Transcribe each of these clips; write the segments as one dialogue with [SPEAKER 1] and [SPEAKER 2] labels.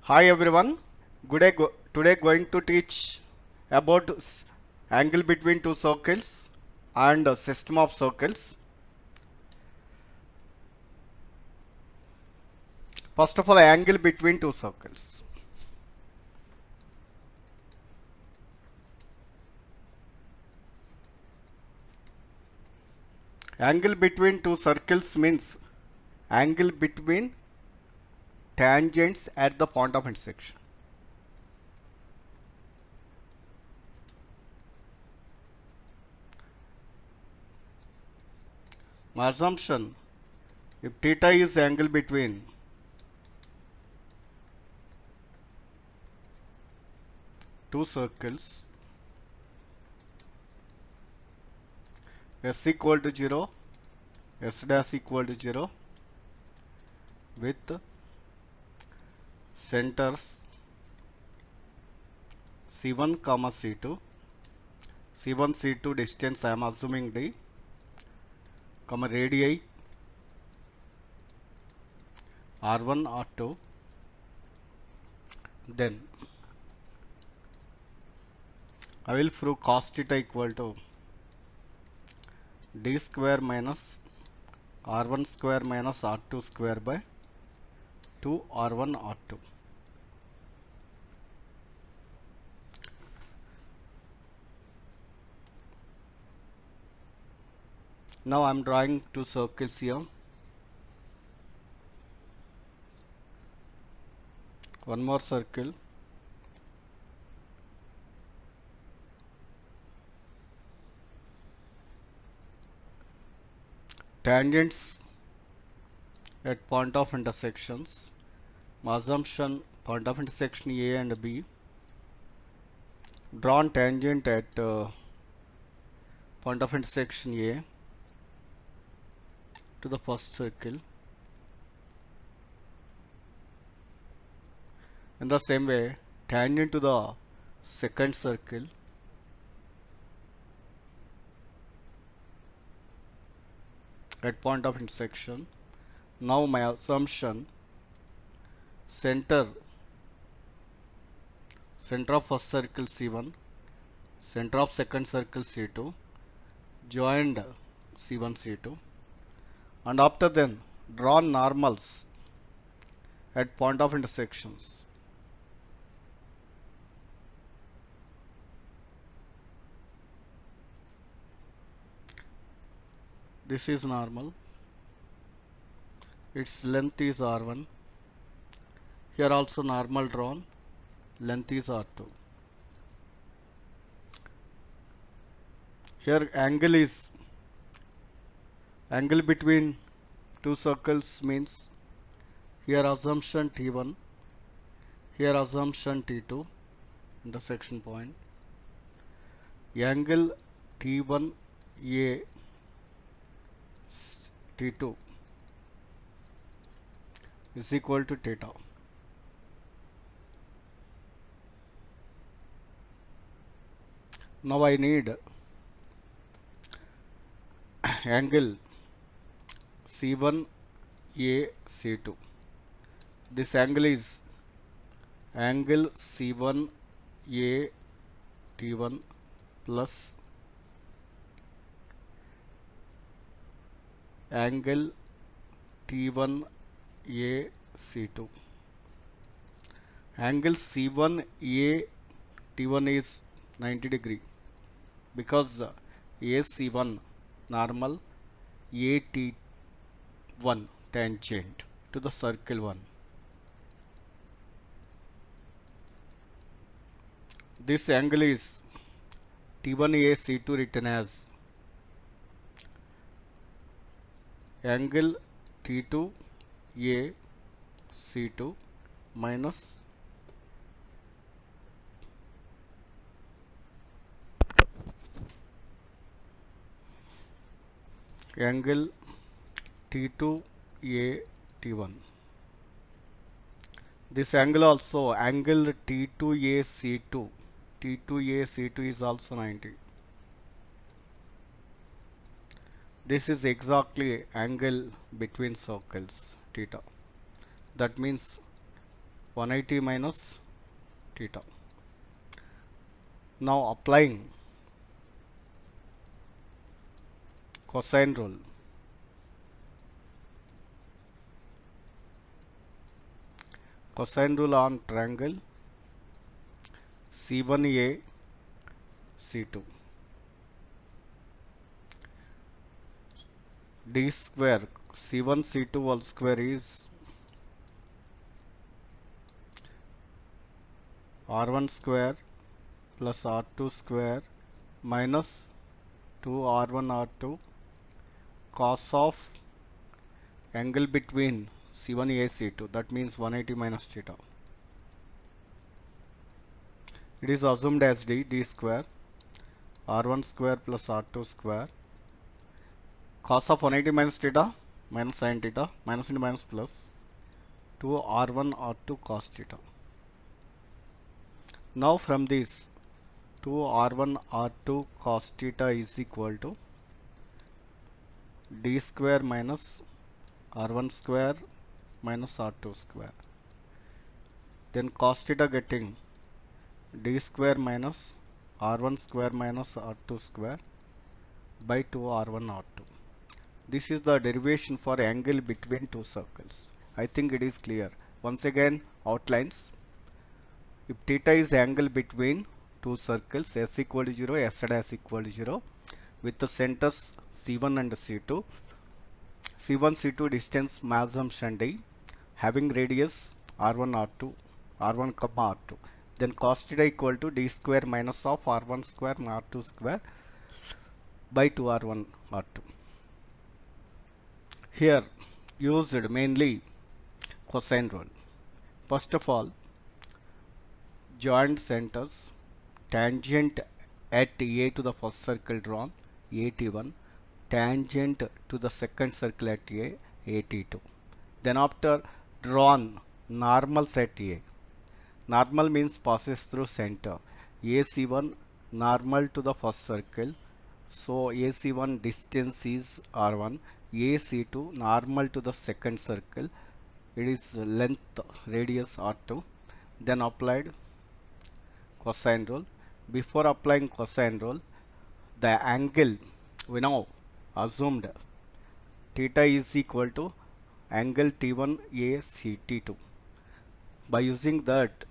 [SPEAKER 1] Hi everyone. Today going to teach about angle between two circles and a system of circles. First of all, angle between two circles. Angle between two circles means angle between tangents at the point of intersection. My assumption, if theta is angle between two circles, s equal to 0, s dash equal to 0 with centers C1 comma C2. C1 C2 distance I am assuming d, comma radii R1 R2. Then I will prove cos theta equal to d square minus R1 square minus R2 square by 2 R1 R2. Now I am drawing two circles here. One more circle. Tangents at point of intersections. My assumption, point of intersection A and B. Drawn tangent at point of intersection A to the first circle. In the same way, tangent to the second circle. At point of intersection. Now my assumption, center of first circle C1, center of second circle C2, joined C1 C2, and after then drawn normals at point of intersections. This is normal, its length is R1. Here also normal drawn, length is R2. Here angle between two circles means here assumption T1, here assumption T2, intersection point. Angle T1A T2 is equal to theta. Now I need angle C1A C2. This angle is angle C1A T1 plus angle T1A C2. Angle C1A T1 is 90 degree because AC1 normal, AT1 tangent to the circle 1. This angle is T1A C2 written as angle T2A C2 minus angle T2A T1. This angle also angle T2A C2. T2A C2 is also 90. This is exactly angle between circles theta. That means 180 minus theta. Now applying cosine rule. Cosine rule on triangle C1A C2. D square C1 C2 whole square is R1 square plus R2 square minus 2R1 R2 cos of angle between C1A C2, that means 180 minus theta. It is assumed as D square R1 square plus R2 square cos of 180 minus theta minus sin theta minus into minus plus 2 R1 R2 cos theta. Now from this 2 R1 R2 cos theta is equal to D square minus R1 square minus R2 square. Then cos theta getting D square minus R1 square minus R2 square by 2 R1 R2. This is the derivation for angle between two circles. I think it is clear. Once again, outlines. If theta is angle between two circles s equal to 0, s dash equal to 0 with the centers C1 and C2. C1 C2 distance assumption D having radius R1 R2 R1 comma R2. Then cos theta equal to D square minus of R1 square R2 square by 2 R1 R2. Here used mainly cosine rule. First of all, joint centers tangent at A to the first circle drawn AT1, tangent to the second circle at A AT2. Then after drawn normals at A. Normal means passes through center. AC1 normal to the first circle. So AC1 distance is R1. AC2 normal to the second circle. It is length radius R2. Then applied cosine rule. Before applying cosine rule, the angle we now assumed theta is equal to angle T1A CT2. By using that,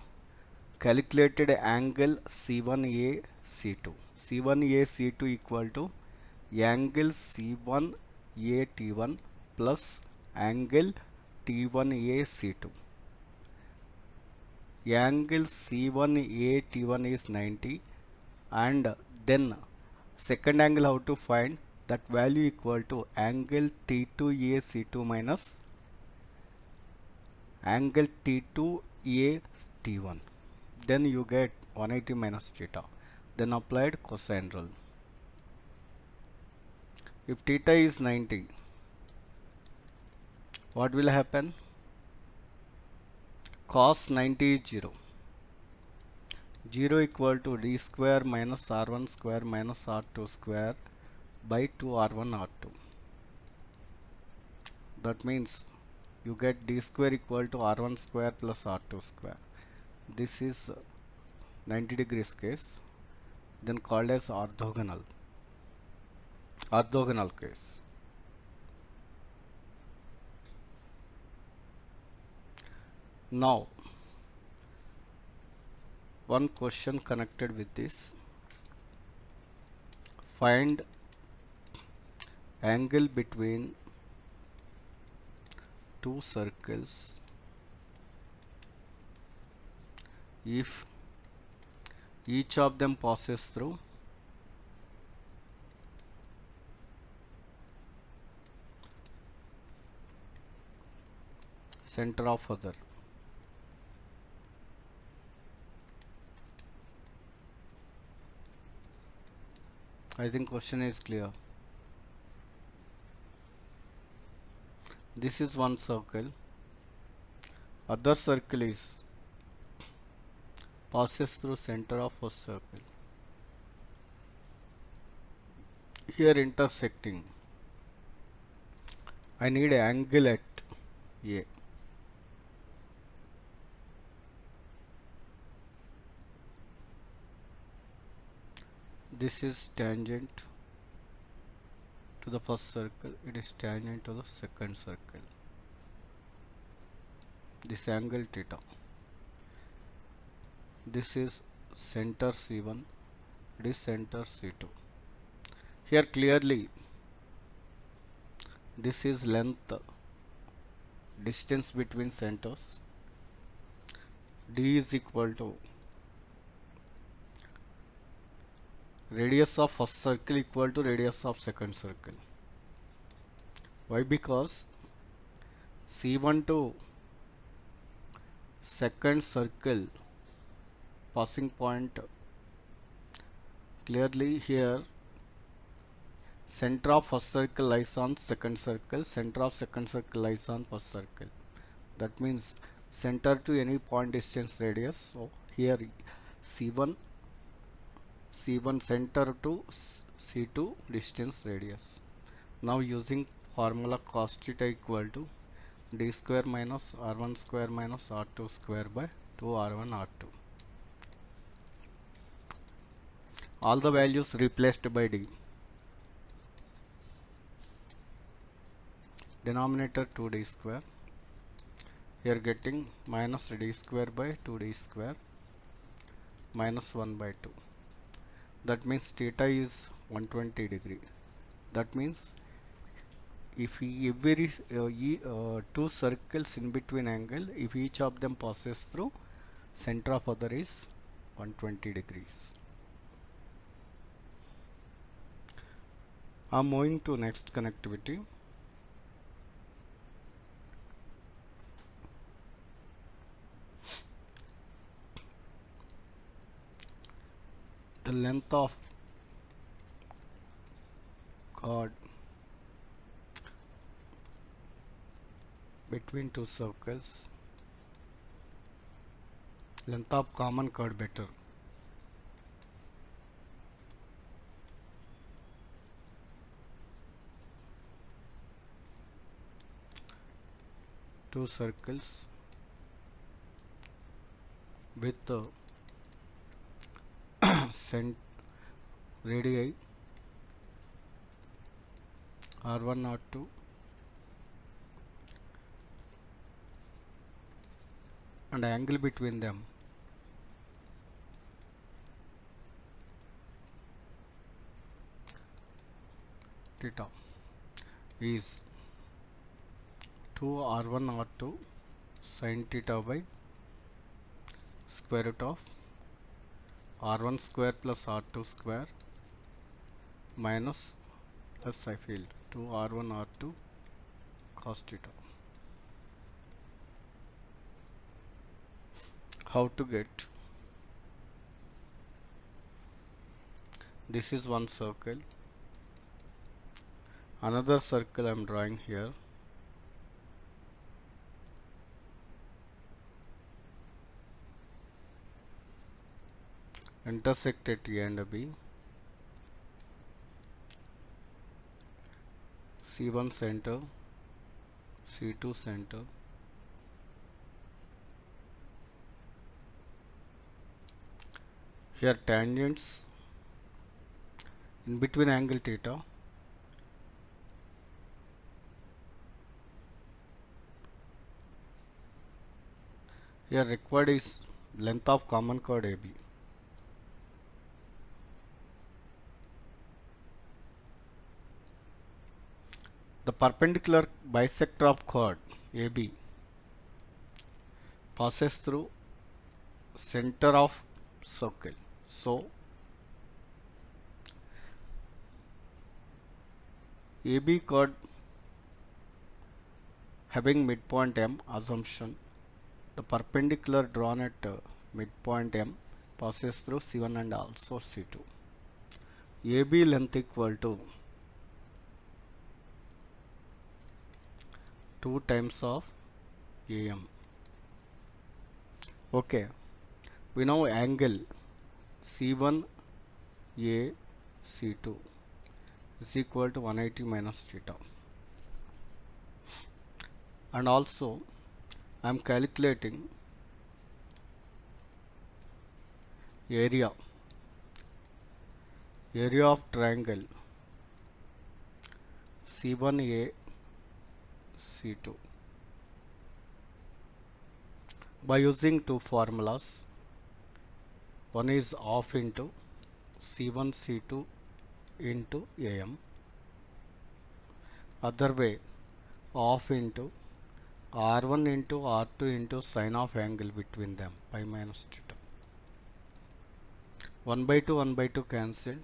[SPEAKER 1] calculated angle C1A C2. C1A C2 equal to angle C1A T1 plus angle T1A C2. Angle C1A T1 is 90, and then second angle how to find, that value equal to angle T2A C2 minus angle T2A T1. Then you get 180 minus theta. Then applied cosine rule. If theta is 90, what will happen? Cos 90 is 0. 0 equal to D square minus R1 square minus R2 square by 2 R1 R2. That means you get D square equal to R1 square plus R2 square. This is 90 degrees case, then called as orthogonal case. Now one question connected with this. Find angle between two circles if each of them passes through center of other. I think question is clear. This is one circle. Other circle is passes through center of a circle. Here intersecting. I need an angle at A. this is tangent to the first circle, it is tangent to the second circle. This angle theta, this is center C1, it is center C2. Here clearly this is length, distance between centers. D is equal to radius of first circle equal to radius of second circle. Why? Because C1 to second circle passing point, clearly here center of first circle lies on second circle, center of second circle lies on first circle. That means center to any point distance radius. So here C1 center to C2 distance radius. Now using formula cos theta equal to d square minus r1 square minus r2 square by 2 r1 r2. All the values replaced by d. Denominator 2d square. Here getting minus d square by 2d square minus 1 by 2. That means theta is 120 degree. That means if every two circles in between angle, if each of them passes through, center of other is 120 degrees. I'm moving to next connectivity. The length of chord between two circles, length of common chord better. Two circles with radii r1 r2 and angle between them theta is 2 r1 r2 sin theta by square root of r1 square plus r2 square minus plus I feel 2 r1 r2 cos theta. How to get? This is one circle, another circle I am drawing here. Intersect at A and B. C1 center, C2 center. Here tangents in between angle theta. Here required is length of common chord AB. The perpendicular bisector of chord AB passes through center of circle. So AB chord having midpoint M, assumption the perpendicular drawn at midpoint M passes through C1 and also C2. AB length equal to 2 times of AM. Okay, we know angle C1 A C2 is equal to 180 minus theta, and also I am calculating area area of triangle C1A C2 by using two formulas. One is half into C1 C2 into AM, other way half into R1 into R2 into sine of angle between them pi minus theta. 1 by 2 1 by 2 cancelled.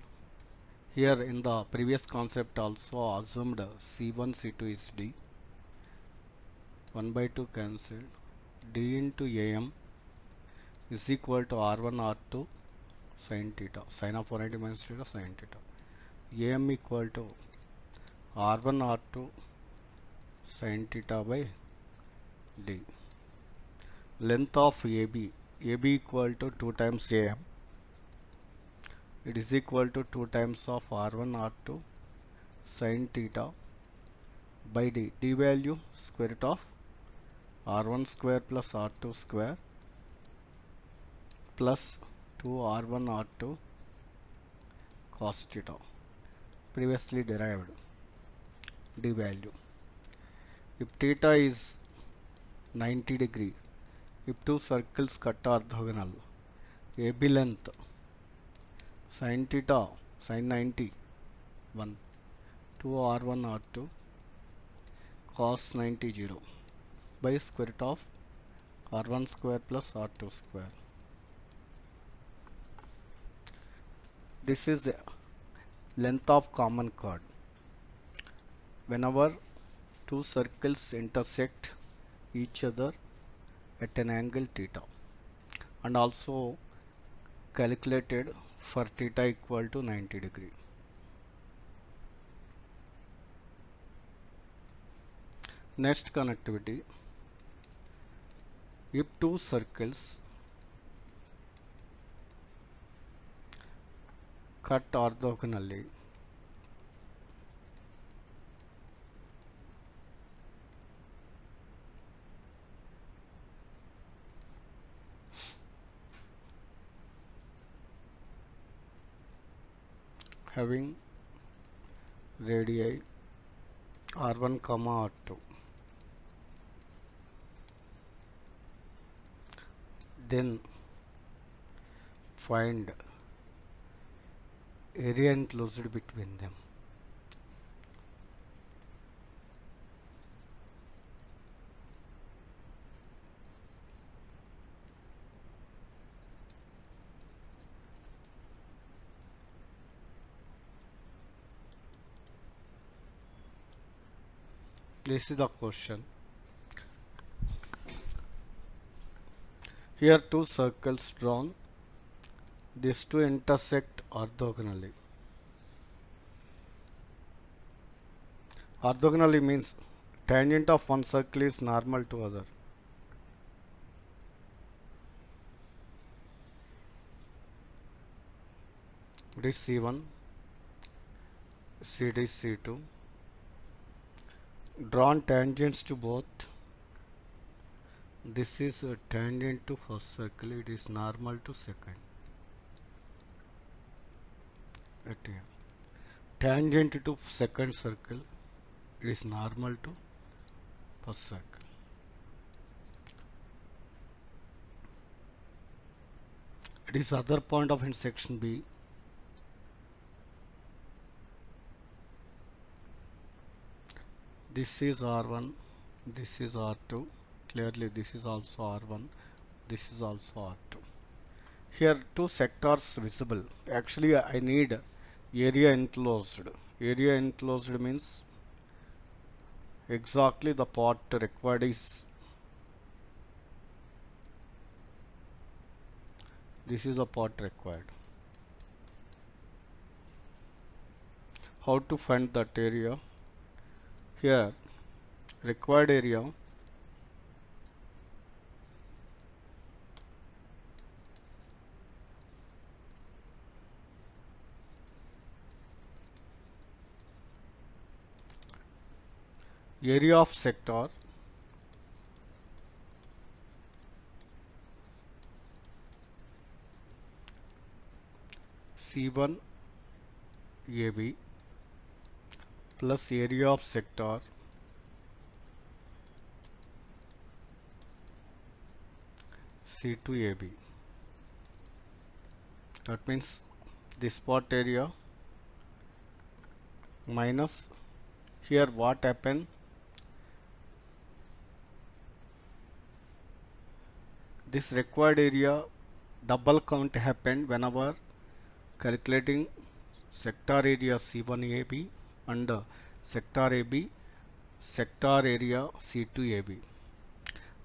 [SPEAKER 1] Here in the previous concept also assumed C1 C2 is D. 1 by 2 cancelled. D into AM is equal to R1 R2 sin theta, sine of 180 minus theta sin theta. AM equal to R1 R2 sin theta by D. Length of AB equal to 2 times AM. It is equal to 2 times of R1 R2 sin theta by D. D value square root of R1 square plus R2 square plus 2 R1 R2 cos theta, previously derived D value. If theta is 90 degree, if two circles cut orthogonal, AB length sin theta sin 90 1 2 R1 R2 cos 90 0 by square root of R1 square plus R2 square. This is length of common chord. Whenever two circles intersect each other at an angle theta, and also calculated for theta equal to 90 degree. Next connectivity, if two circles cut orthogonally, having radii R1 comma R2, then find area enclosed between them. This is the question. Here two circles drawn, these two intersect orthogonally. Orthogonally means tangent of one circle is normal to other. It is C1, CD C2. Drawn tangents to both. This is a tangent to first circle, it is normal to second. Right here. Tangent to second circle, it is normal to first circle. It is other point of intersection B. This is R1, this is R2. Clearly this is also R1, this is also R2. Here two sectors visible. Actually I need area enclosed. Area enclosed means exactly the part required is this is the part required. How to find that area? Here required area of sector C1 AB plus area of sector C2AB. That means the spot area minus, here what happened, this required area double count happened whenever calculating sector area C1AB and sector AB, sector area C2AB.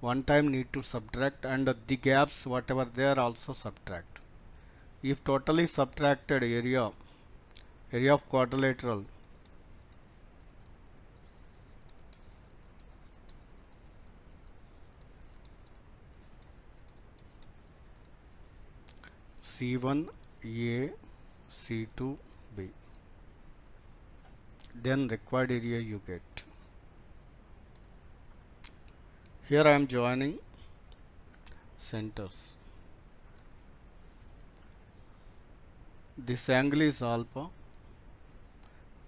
[SPEAKER 1] One time need to subtract, and the gaps whatever there also subtract. If totally subtracted area of quadrilateral C1A C2B, then required area you get. Here I am joining centers. This angle is alpha,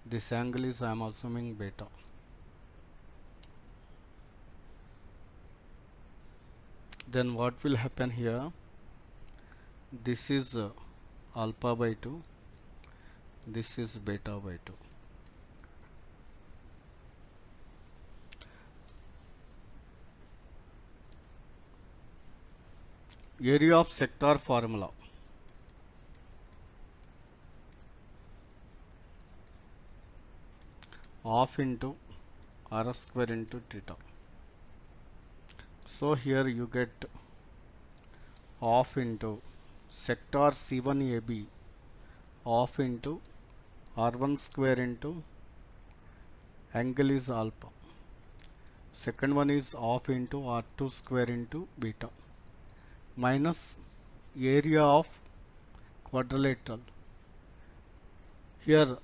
[SPEAKER 1] this angle is I am assuming beta. Then what will happen here? This is alpha by 2, this is beta by 2. Area of sector formula. Half into r square into theta. So here you get half into sector C1AB, half into r1 square into angle is alpha. Second one is half into r2 square into beta minus area of quadrilateral. Here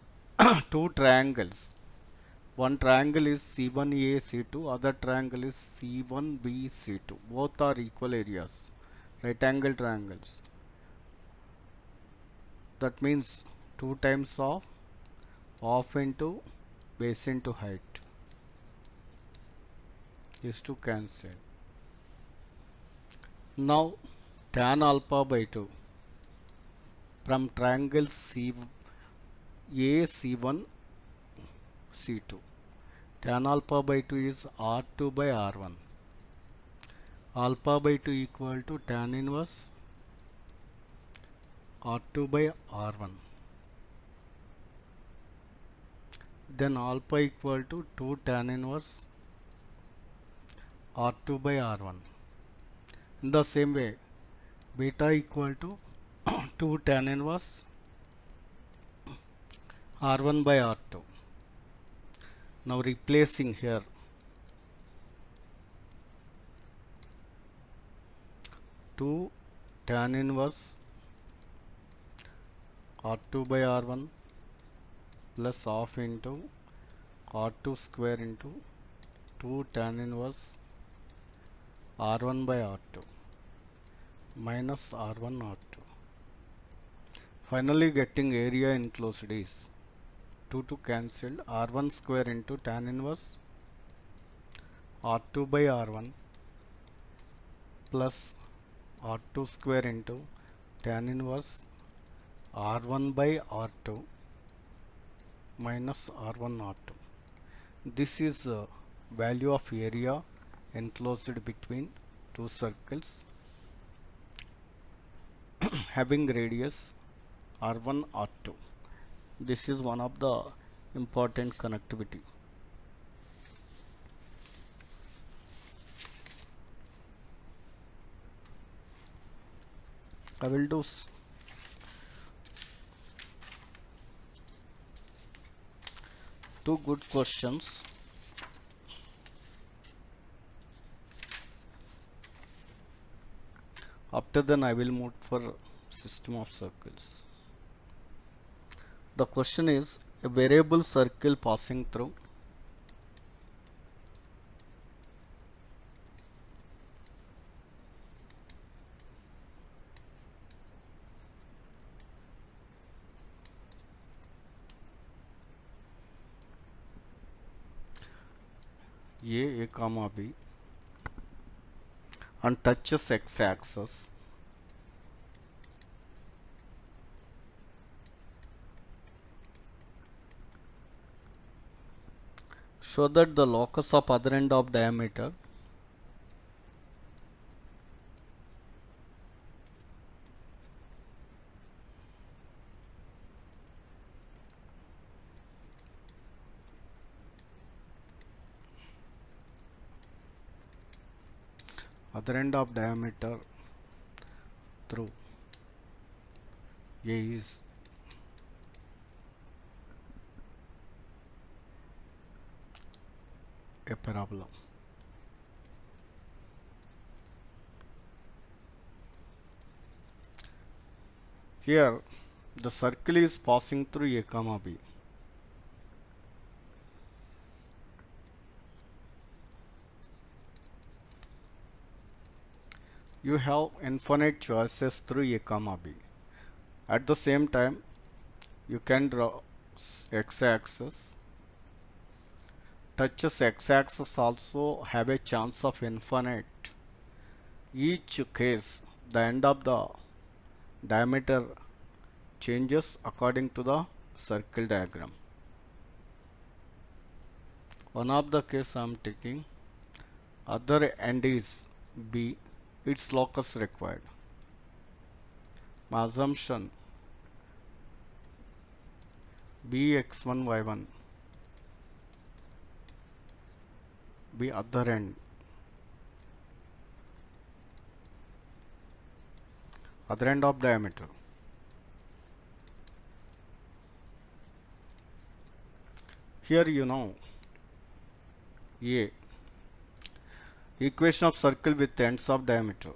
[SPEAKER 1] two triangles. One triangle is C1A C2, other triangle is C1B C2. Both are equal areas, right angle triangles. That means 2 times of half into base into height is to cancel. Now tan alpha by 2 from triangle C A C1 C2. Tan alpha by 2 is R2 by R1. Alpha by 2 equal to tan inverse R2 by R1. Then alpha equal to 2 tan inverse R2 by R1. In the same way, beta equal to 2 tan inverse R1 by R2. Now replacing here, 2 tan inverse R2 by R1 plus half into R2 square into 2 tan inverse R1 by R2 minus R1 R2. Finally getting area enclosed is 2 to cancel, R1 square into tan inverse R2 by R1 plus R2 square into tan inverse R1 by R2 minus R1 R2. This is value of area enclosed between two circles having radius R1 R2. This is one of the important connectivity. I will do two good questions. After then I will move for system of circles. The question is a variable circle passing through A comma B and touches x-axis, show that the locus of other end of diameter through A is a parabola. Here the circle is passing through A comma B. You have infinite choices through A comma B. At the same time, you can draw x-axis. Touches x-axis also have a chance of infinite. Each case, the end of the diameter changes according to the circle diagram. One of the case I am taking, other end is B, its locus required. My assumption B x1 y1, B other end of diameter. Here you know A, equation of circle with ends of diameter.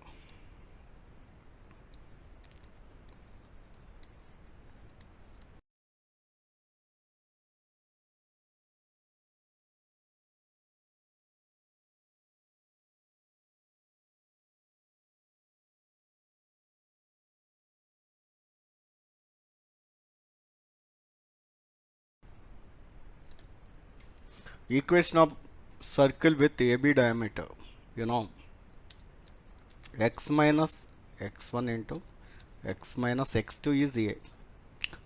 [SPEAKER 1] Equation of circle with AB diameter, you know, x minus x1 into x minus x2 is A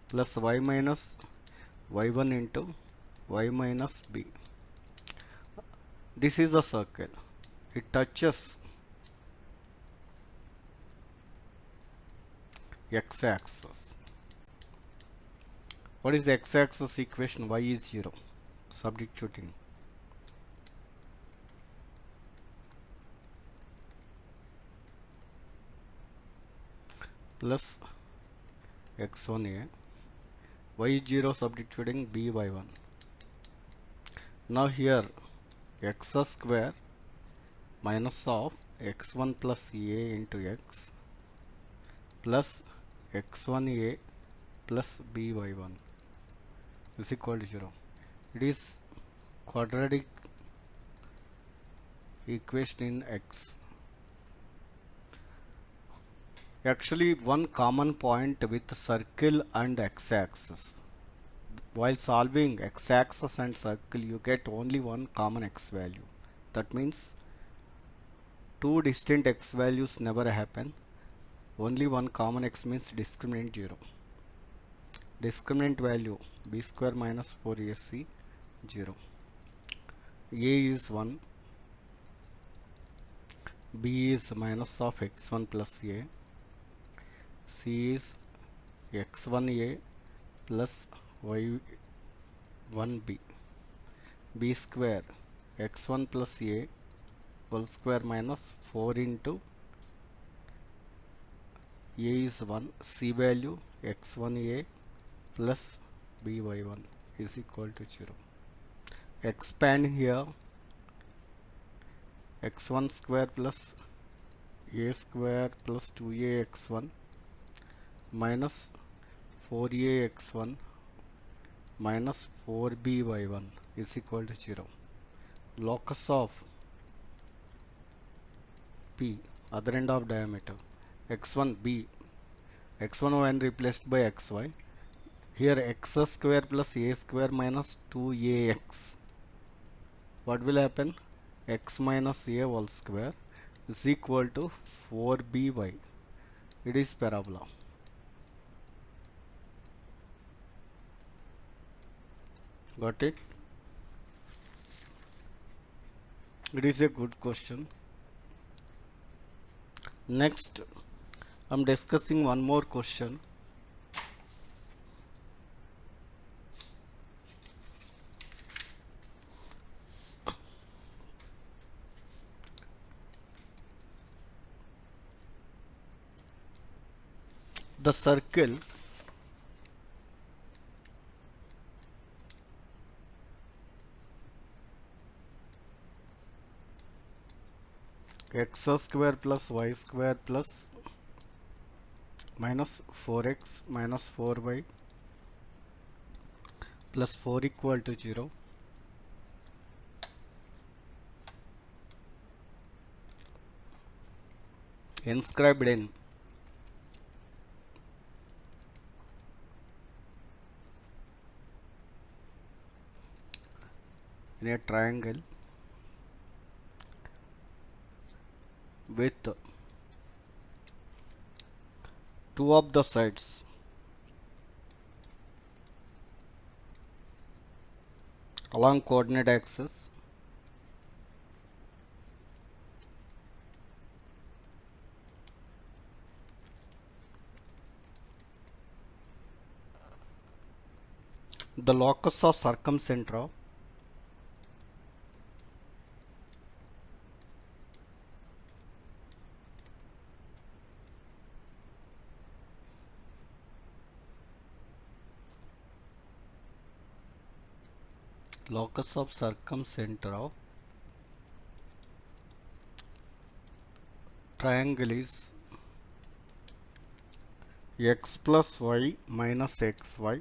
[SPEAKER 1] plus y minus y1 into y minus B. This is a circle. It touches x-axis. What is the x-axis equation? Y is 0. Substituting. Plus x1a. Y is 0 substituting b by 1. Now here x square minus of x1 plus a into x plus x1a plus b by 1 is equal to 0. It is quadratic equation in x. Actually, one common point with circle and x-axis. While solving x-axis and circle, you get only one common x value. That means two distinct x values never happen. Only one common x means discriminant 0. Discriminant value b square minus 4ac 0. A is 1. B is minus of x1 plus a. C is x1a plus y1b. B square x1 plus a whole square minus 4 into a is 1. C value x1a plus b by 1 is equal to 0. Expand here, x1 square plus a square plus 2a x1 minus 4a x1 minus 4b by 1 is equal to 0. Locus of P, other end of diameter, x1b, x1 when replaced by xy. Here x square plus a square minus 2ax. What will happen? x minus a whole square is equal to 4by. It is parabola. Got it? It is a good question. Next, I'm discussing one more question. The circle x square plus y square plus minus 4x minus 4y plus 4 equal to 0 inscribed in a triangle with two of the sides along coordinate axis the locus of circumcenter of triangle is x plus y minus xy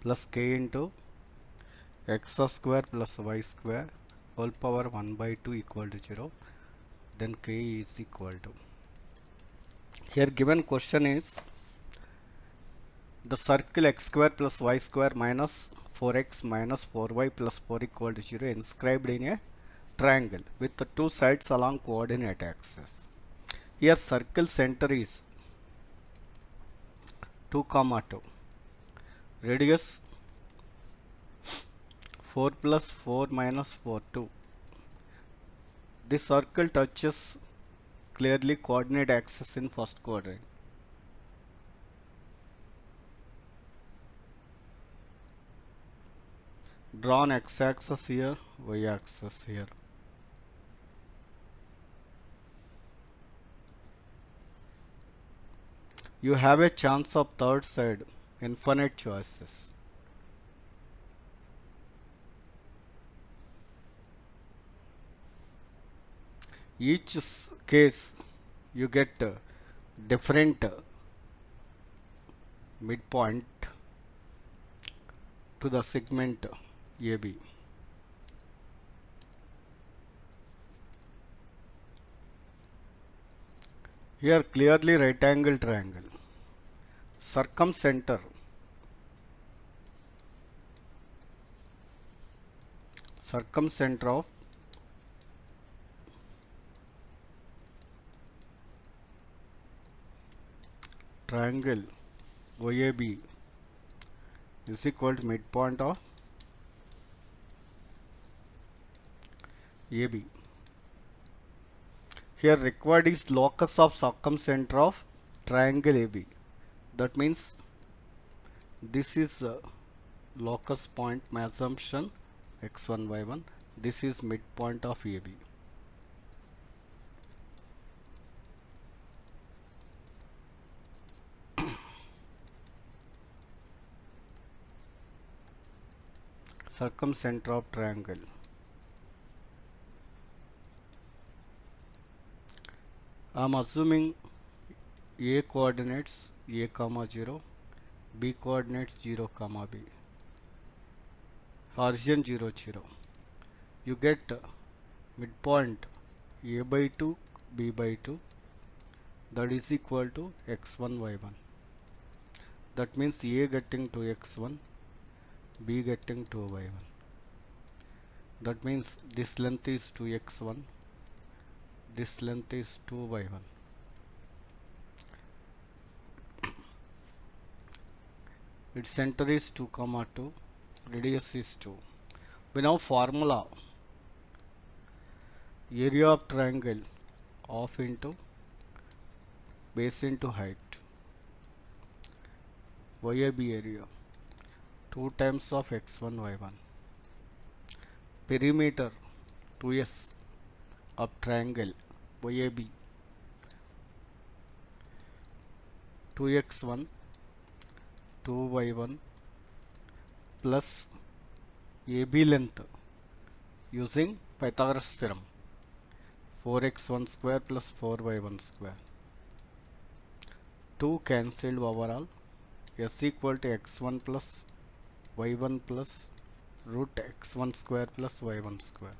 [SPEAKER 1] plus k into x square plus y square whole power 1 by 2 equal to 0. Then k is equal to. Here given question is the circle x square plus y square minus 4x minus 4y plus 4 equal to 0 inscribed in a triangle with the two sides along coordinate axis. Here circle center is 2 comma 2. Radius 4 plus 4 minus 4 2. This circle touches clearly coordinate axis in first quadrant. Drawn x axis here, y axis here. You have a chance of third side, infinite choices. Each case you get different midpoint to the segment AB. Here clearly right angle triangle. Circumcenter of triangle OAB is equal to midpoint of AB. Here required is locus of circumcenter of triangle AB. That means this is locus point, my assumption x1 y1. This is midpoint of AB. Circumcenter of triangle. I am assuming A coordinates A comma 0, B coordinates 0 comma B. Origin 0 0. You get midpoint A by 2 B by 2, that is equal to x1 y1. That means A getting to x1, B getting to y1. That means this length is 2x1, this length is 2y1. Its center is 2 comma 2, radius is 2. We now formula area of triangle half into base into height, YAB area 2 times of x1 y1, perimeter 2s of triangle YAB 2x1 2y1 plus AB length using Pythagoras theorem 4x1 square plus 4y1 square. 2 cancelled overall, s equal to x1 plus y1 plus root x1 square plus y1 square.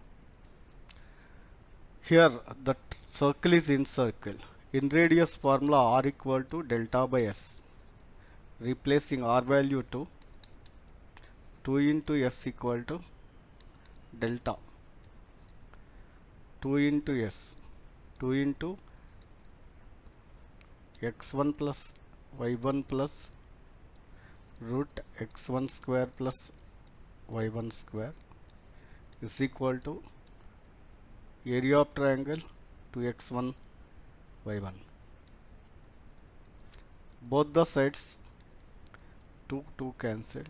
[SPEAKER 1] Here the circle is in circle. In radius formula r equal to delta by s. Replacing r value to 2 into s equal to delta 2 into s 2 into x1 plus y1 plus root x1 square plus y1 square is equal to area of triangle 2x1 y1. Both the sides 2 cancelled.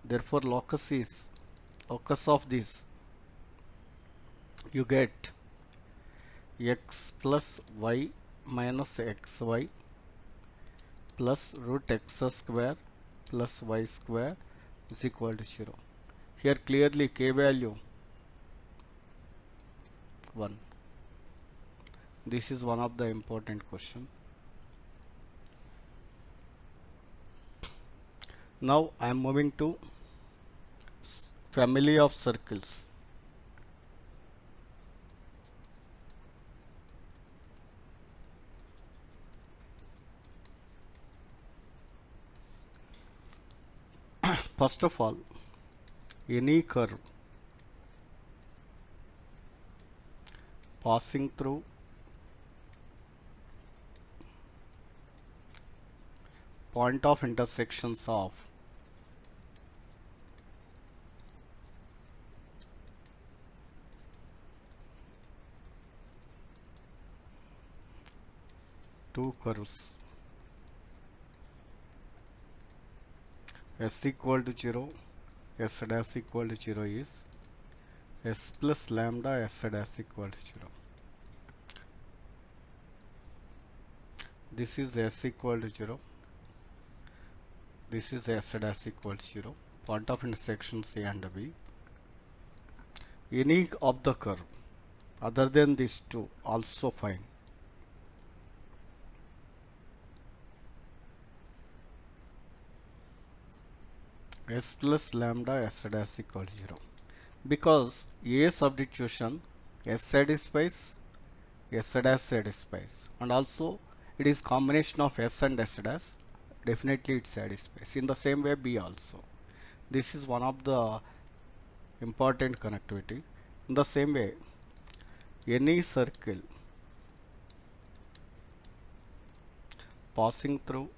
[SPEAKER 1] Therefore locus of this you get x plus y minus xy plus root x square plus y square is equal to 0. Here clearly k value 1. This is one of the important question. Now I am moving to family of circles. First of all, any curve passing through point of intersections of two curves s equal to 0, s dash equal to 0 is s plus lambda s dash equal to 0. This is s equal to 0. This is s dash equal to 0. Point of intersection C and B. Any of the curve other than these two also fine. S plus lambda s dash equal to 0. Because A substitution S satisfies, S dash satisfies, and also it is combination of S and S dash, definitely it satisfies. In the same way B also. This is one of the important connectivity. In the same way, any circle passing through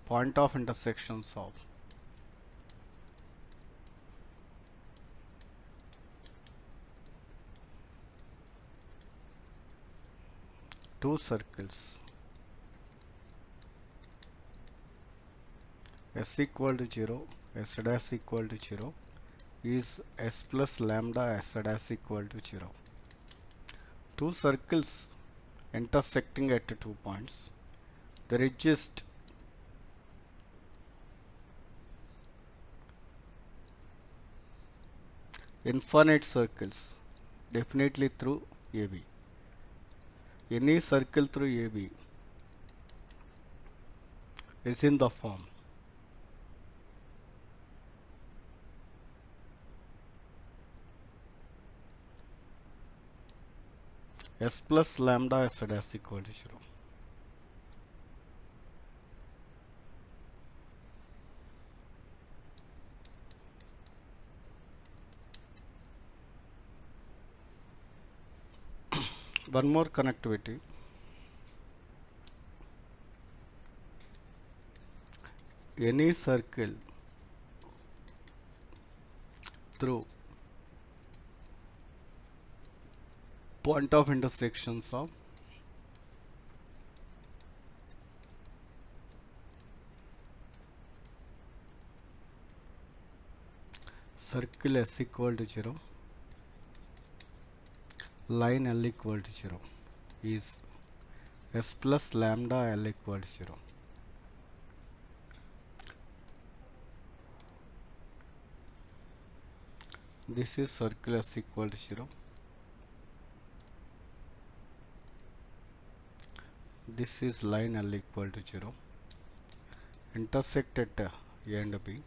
[SPEAKER 1] point of intersections of two circles s equal to 0, s dash equal to 0 is s plus lambda s dash equal to 0. Two circles intersecting at 2 points. There exist infinite circles definitely through AB. Any circle through AB is in the form s plus lambda s dash equal to 0. one more connectivity. Any circle through point of intersections of circle S equal to 0, line L equal to 0 is S plus lambda L equal to 0. This is circle S equal to 0. This is line L equal to 0. Intersect at A and B.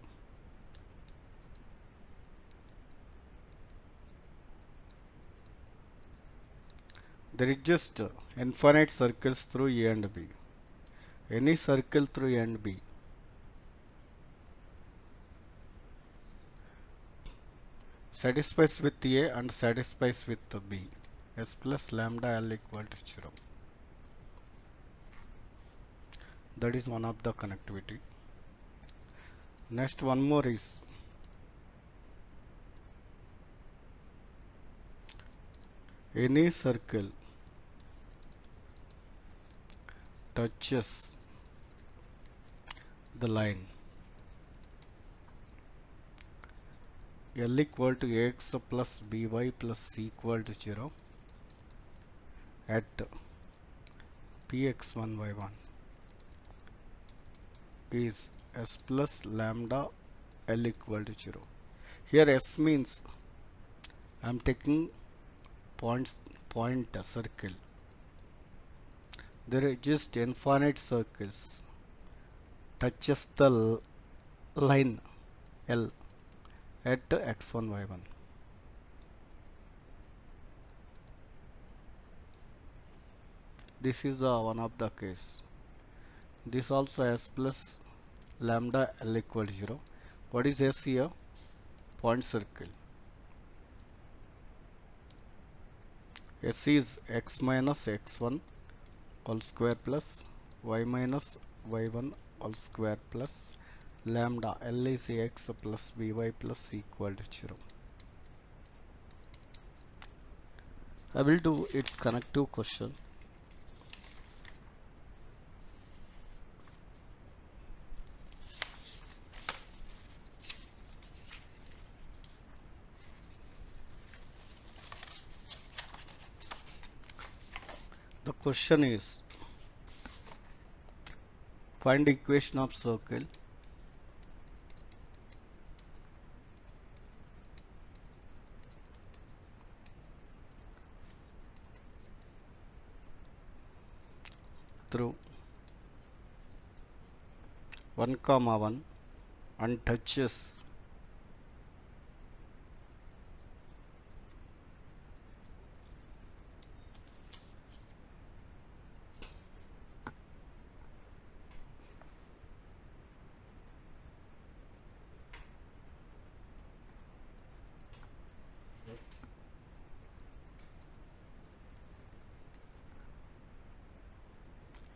[SPEAKER 1] There is just infinite circles through A and B. Any circle through A and B satisfies with A and satisfies with B. S plus lambda L equal to 0. That is one of the connectivity. Next one more is any circle touches the line L equal to Ax plus By plus C equal to 0 at Px1y1 is S plus lambda L equal to 0. Here S means I am taking point circle. There are just infinite circles touches the line L at x1 y1. This is one of the case. This also S plus lambda L equal to 0. What is S here? Point circle. S is x minus x1 all square plus y minus y1 all square plus lambda L is Ax plus By plus C equal to 0. I will do its connective question. The question is, find the equation of circle through 1 comma 1 and touches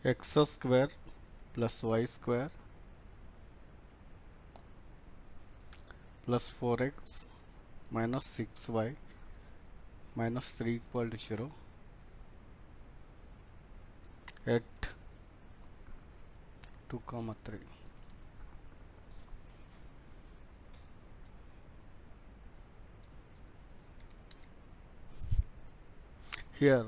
[SPEAKER 1] x square plus y square plus 4x minus 6y minus 3 equal to 0 at 2 comma 3. Here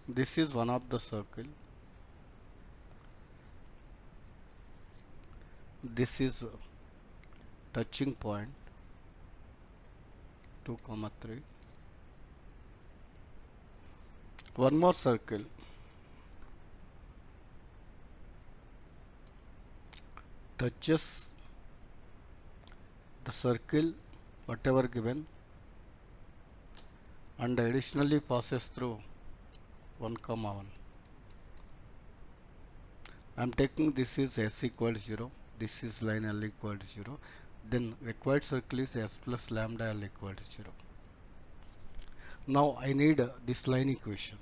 [SPEAKER 1] this is one of the circle. This is touching point 2 comma 3. One more circle touches the circle whatever given and additionally passes through 1 comma 1. I am taking this is S equal to 0, this is line L equal to 0. then required circle is s plus lambda L equal to 0. Now I need this line equation.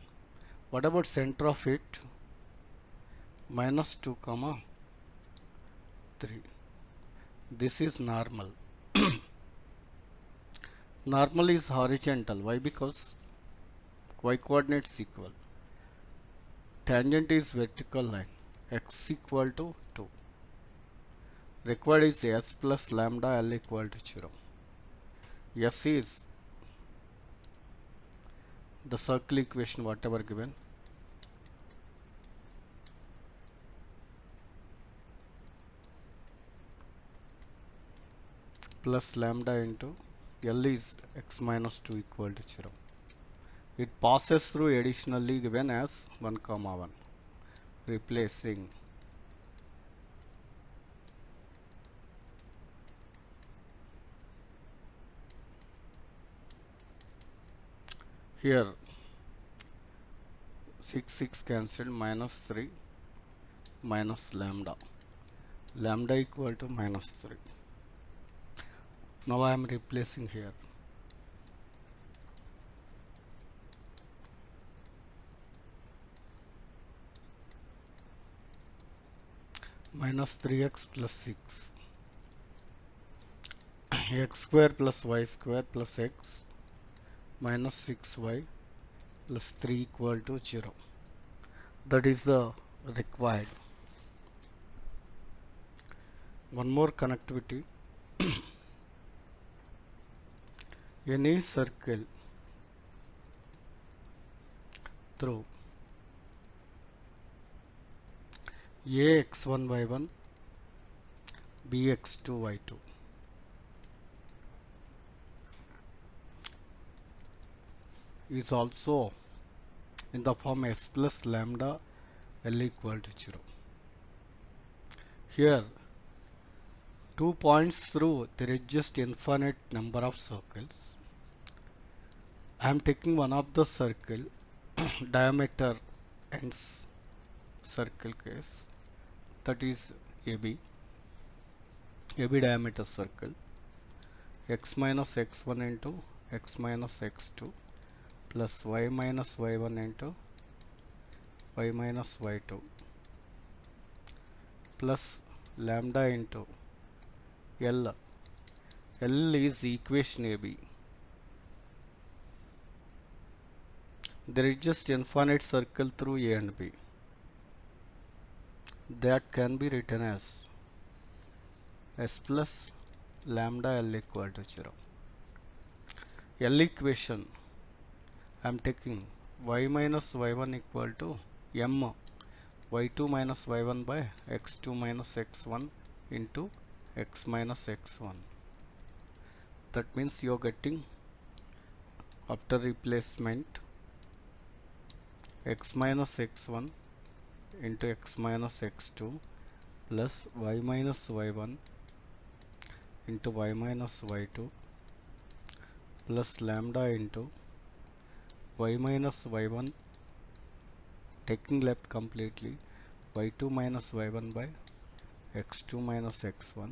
[SPEAKER 1] What about center of it? Minus 2 comma 3. This is normal. Normal is horizontal. Why? Because y coordinates equal. Tangent is vertical line. X equal to 2. Required is s plus lambda L equal to 0. S is the circle equation whatever given. Plus lambda into L is x minus 2 equal to 0. It passes through additionally given as 1 comma 1. Replacing here 6 cancelled, minus 3 minus lambda. Lambda equal to minus 3. Now I am replacing here. Minus 3x plus 6. X square plus y square plus x minus 6y plus 3 equal to 0. That is the required. One more connectivity. Any circle through A x1 y1 B x2 y2 is also in the form s plus lambda L equal to 0. Here 2 points through, there is just infinite number of circles. I am taking one of the circle diameter ends circle case, that is AB diameter circle, x minus x1 into x minus x2 plus y minus y1 into y minus y2 plus lambda into L. L is equation AB. There is just infinite circle through A and B. That can be written as s plus lambda L equal to 0. L equation I am taking y minus y1 equal to m y2 minus y1 by x2 minus x1 into x minus x1. That means you are getting, after replacement, x minus x1 into x minus x2 plus y minus y1 into y minus y2 plus lambda into y minus y1, taking left completely, y2 minus y1 by x2 minus x1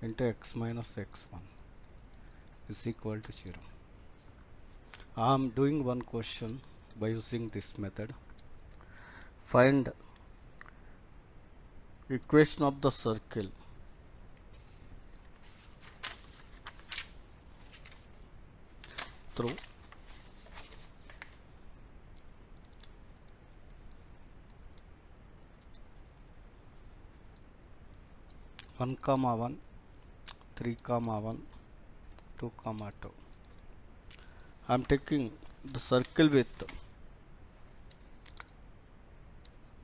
[SPEAKER 1] into x minus x1 is equal to 0. I am doing one question by using this method. Find equation of the circle through one comma 1, 3 comma 1, 2 comma 2. I am taking the circle with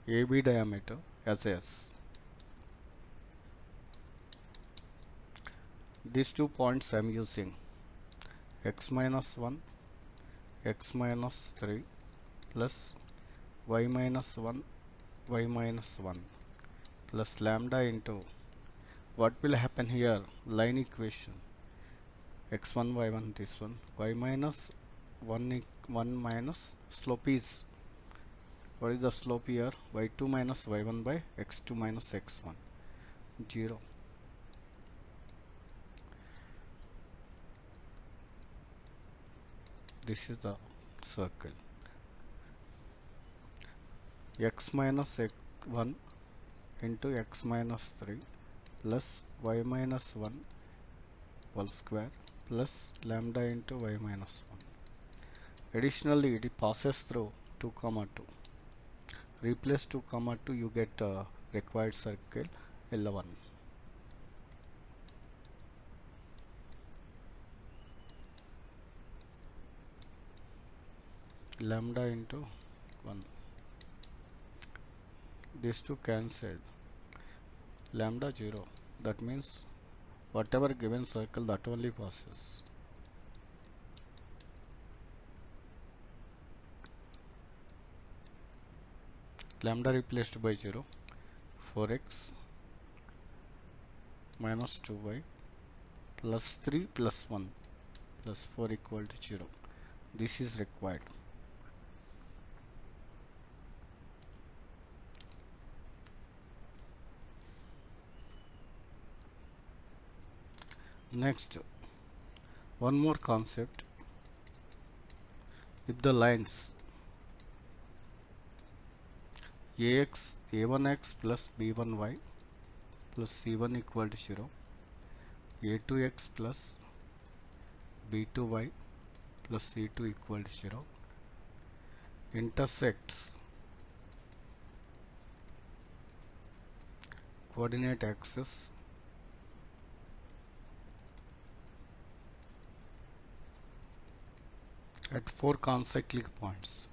[SPEAKER 1] AB diameter as S. These 2 points I am using x minus 1, x minus 3 plus y minus 1, y minus 1 plus lambda into, what will happen here, line equation, x1 y1 this one, y minus 1 minus slope is, what is the slope here, y2 minus y1 by x2 minus x1 0. This is the circle. X minus 1 into x minus 3 plus y minus 1 whole square plus lambda into y minus 1. Additionally, it passes through 2 comma 2. Replace 2 comma 2, you get required circle L1. Lambda into 1. These two cancelled. Lambda 0. That means whatever given circle, that only passes. Lambda replaced by 0. 4x minus 2y plus 3 plus 1 plus 4 equal to 0. This is required. Next, one more concept. If the lines a1x plus b1y plus c1 equal to 0, a2x plus b2y plus c2 equal to 0 intersects coordinate axis at 4 concyclic points.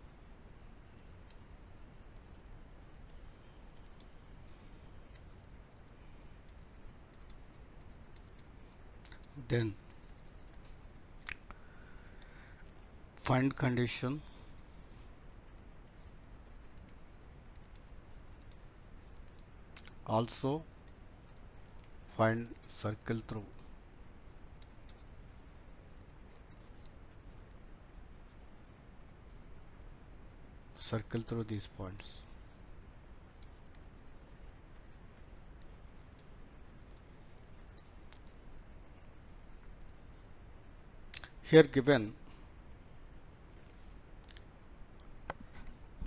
[SPEAKER 1] Then find condition also find circle through. Circle through these points. Here given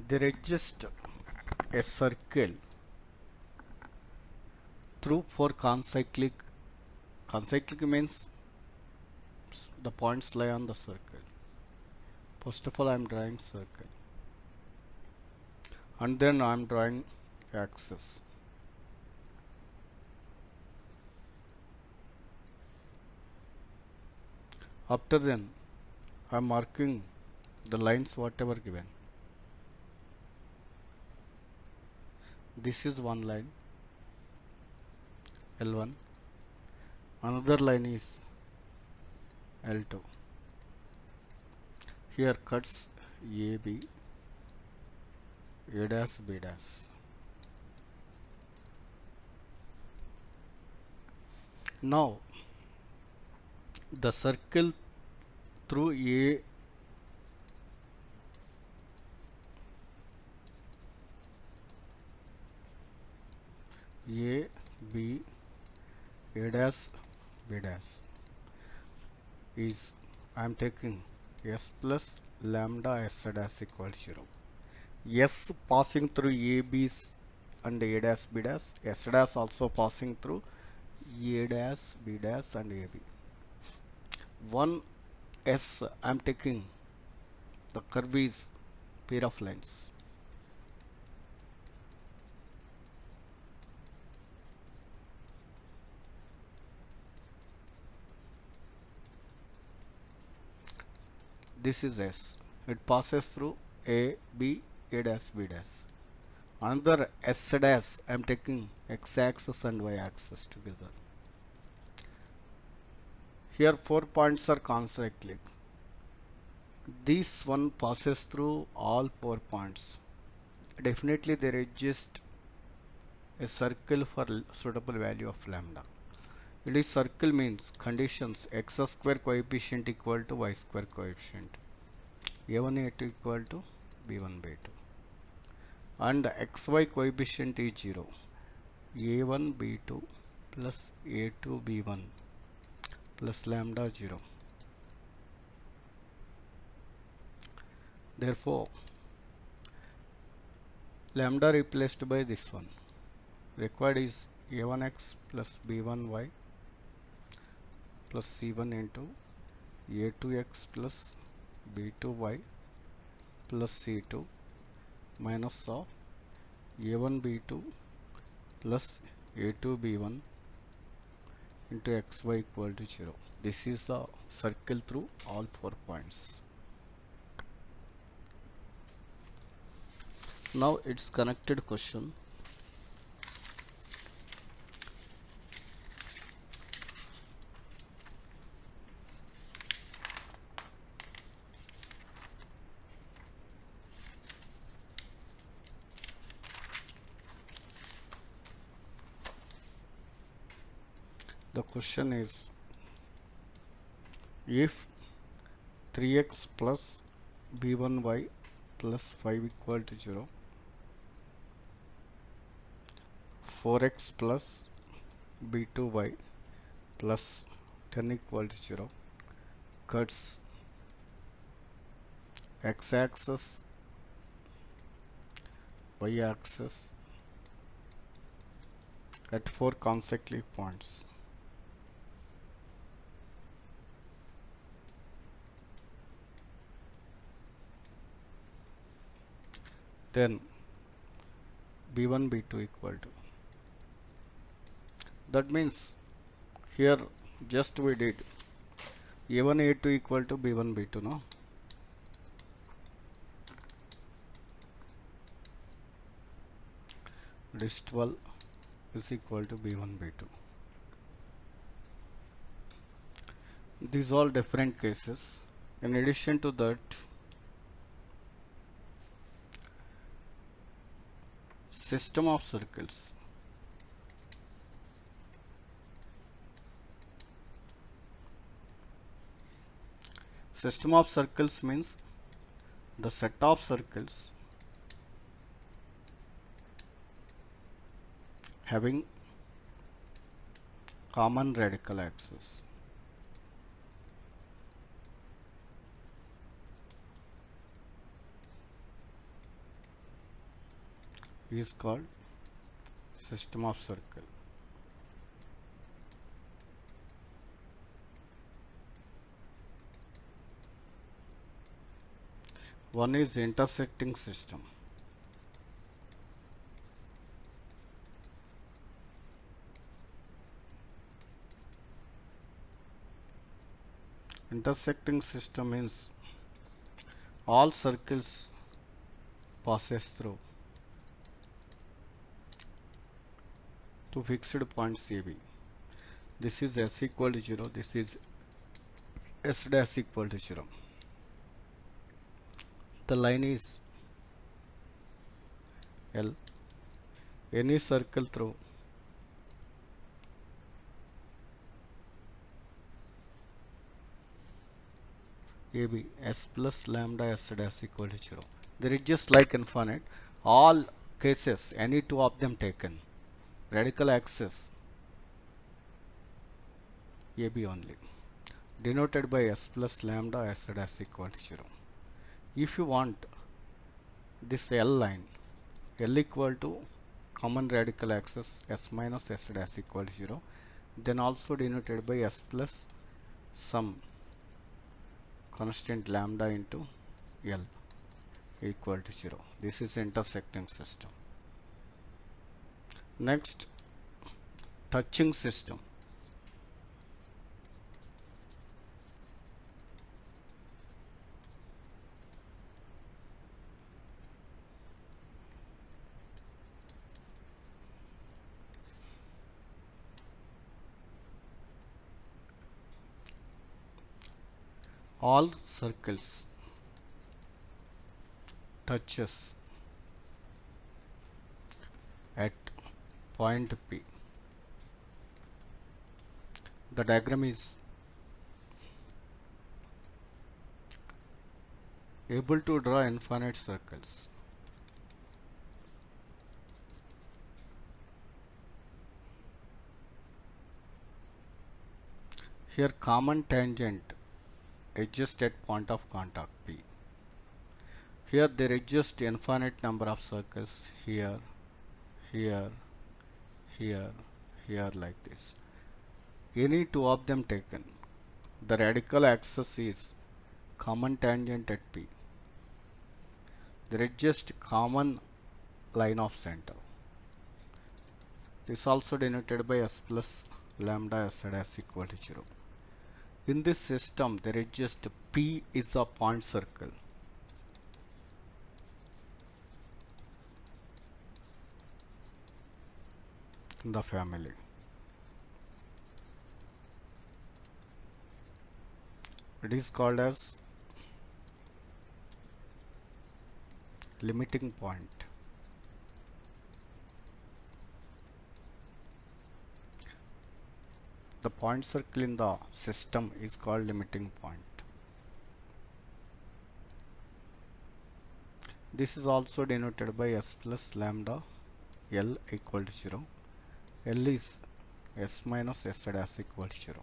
[SPEAKER 1] there exists a circle through 4 concyclic. Concyclic means the points lie on the circle. First of all, I am drawing circle, and then I am drawing axis. After then, I am marking the lines whatever given. This is one line, L1. Another line is L2. Here cuts AB, A dash, B dash. Now, the circle through A B, A dash, B dash is, I am taking S plus lambda S dash equal to 0. S passing through A, B and A dash, B dash. S dash also passing through A dash, B dash and AB. One S I am taking the curve is pair of lines. This is S. It passes through A, B, A dash, B dash. Another S dash I am taking X axis and Y axis together. Here 4 points are concyclic. This one passes through all 4 points. Definitely there exists a circle for suitable value of lambda. It is circle means conditions x square coefficient equal to y square coefficient, a1 a2 equal to b1 b2, and xy coefficient is 0, a1 b2 plus a2 b1 plus lambda 0. Therefore, lambda replaced by this one. Required is a1x plus b1y plus c1 into a2x plus b2y plus c2 minus of a1 b2 plus a2 b1 into xy equal to 0. This is the circle through all 4 points. Now it's connected question. The question is, if 3x plus b1y plus 5 equal to 0, 4x plus b2y plus 10 equal to 0, cuts x-axis, y-axis at 4 consecutive points. Then b1 b2 equal to, that means here just we did a1 a2 equal to b1 b2, no? This 12 is equal to b1 b2. These all different cases. In addition to that, system of circles. System of circles means the set of circles having common radical axis. Is called system of circle. One is intersecting system. Intersecting system means all circles passes through to fixed points AB. This is S equal to 0. This is S dash equal to 0. The line is L. Any circle through AB S plus lambda S dash equal to 0. There is just like infinite. All cases, any two of them taken. Radical axis AB only, denoted by S plus lambda S dash equal to 0. If you want this L line, L equal to common radical axis S minus S dash equal to 0, then also denoted by S plus some constant lambda into L equal to 0. This is intersecting system. Next, touching system. All circles touches at point P. The diagram is able to draw infinite circles. Here common tangent exists at point of contact P. Here there exist infinite number of circles here, here, here, here like this. Any two of them taken, the radical axis is common tangent at P. There exists common line of center. This also denoted by S plus lambda S dash equal to 0. In this system, there exists P is a point circle. In the family. It is called as limiting point. The point circle in the system is called limiting point. This is also denoted by S plus lambda L equal to 0. L is S minus S dash equal to 0.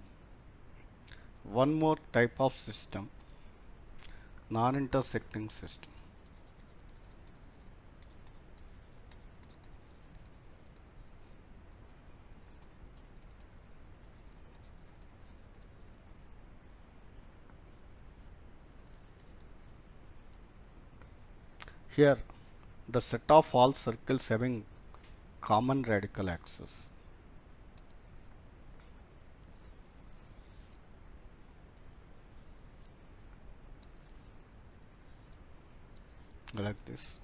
[SPEAKER 1] One more type of system, non-intersecting system. Here, the set of all circles having common radical axis. Like this.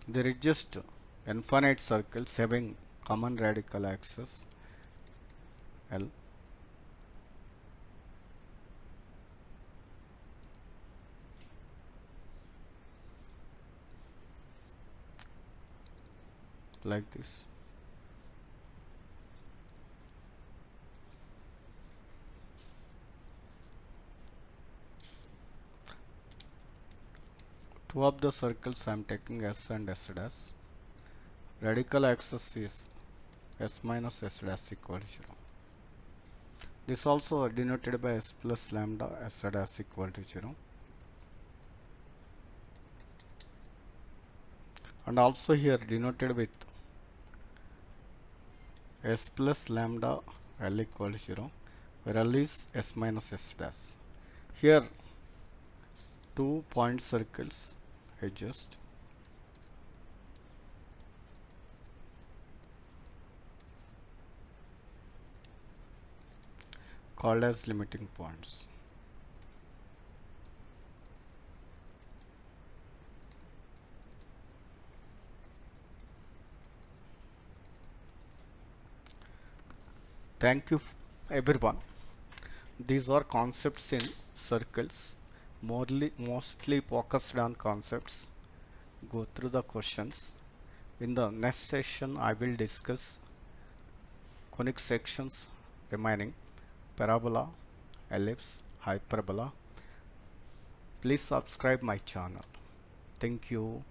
[SPEAKER 1] There exist infinite circles having common radical axis L. Like this. Two of the circles I am taking S and S dash. Radical axis is S minus S dash equal to 0. This also denoted by S plus lambda S dash equal to 0. And also here denoted with S plus lambda L equal to 0, where L is S minus S dash. Here two point circles adjust. Called as limiting points. Thank you everyone. These are concepts in circles, mostly focused on concepts. Go through the questions. In the next session I will discuss conic sections remaining, parabola, ellipse, hyperbola. Please subscribe my channel. Thank you.